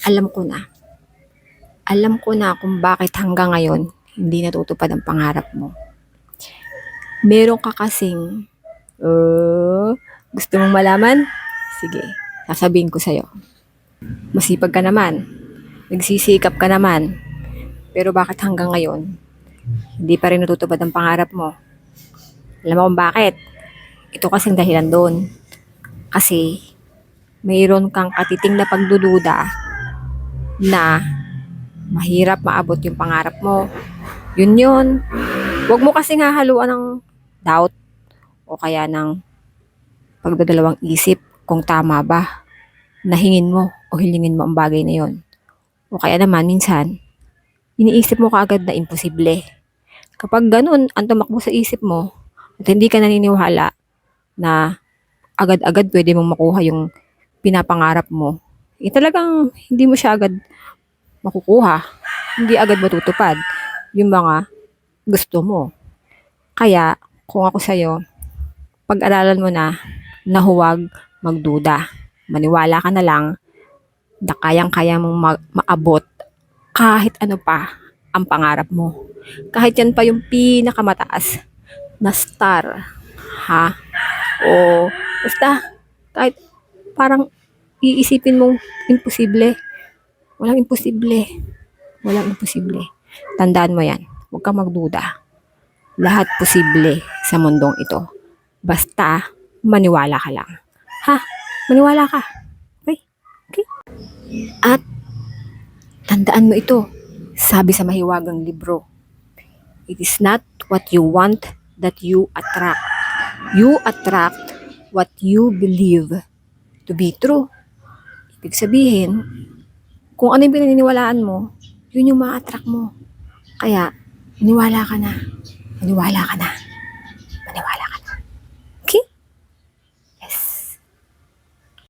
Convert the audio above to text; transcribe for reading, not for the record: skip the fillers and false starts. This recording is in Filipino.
Alam ko na. Alam ko na kung bakit hanggang ngayon hindi natutupad ang pangarap mo. Meron ka kasing, gusto mong malaman? Sige, sasabihin ko sa'yo. Masipag ka naman, nagsisikap ka naman, pero bakit hanggang ngayon hindi pa rin natutupad ang pangarap mo? Alam mo kung bakit? Ito kasing dahilan doon. Kasi mayroon kang katiting na pagdududa na mahirap maabot yung pangarap mo. Yun yun. Huwag mo kasing hahaluan ng doubt o kaya ng pagdadalawang isip kung tama ba na hingin mo o hilingin mo ang bagay na yon. O kaya naman minsan, iniisip mo kaagad na imposible. Kapag ganun ang tumakbo sa isip mo at hindi ka naniniwala na agad-agad pwede mong makuha yung pinapangarap mo, talagang hindi mo siya agad makukuha. Hindi agad matutupad yung mga gusto mo. Kaya, kung ako sa'yo, pag-aralan mo na huwag magduda. Maniwala ka na lang na kayang-kaya mong maabot kahit ano pa ang pangarap mo. Kahit yan pa yung pinakamataas na star, ha? O basta kahit parang iisipin mong imposible. Walang imposible. Walang imposible. Tandaan mo yan. Huwag kang magduda. Lahat posible sa mundong ito. Basta maniwala ka lang. Ha? Maniwala ka. Okay? Okay? At tandaan mo ito. Sabi sa mahiwagang libro, it is not what you want that you attract. You attract what you believe to be true. Ibig sabihin, kung ano yung pinaniniwalaan mo, yun yung ma-attract mo. Kaya, maniwala ka na. Maniwala ka na.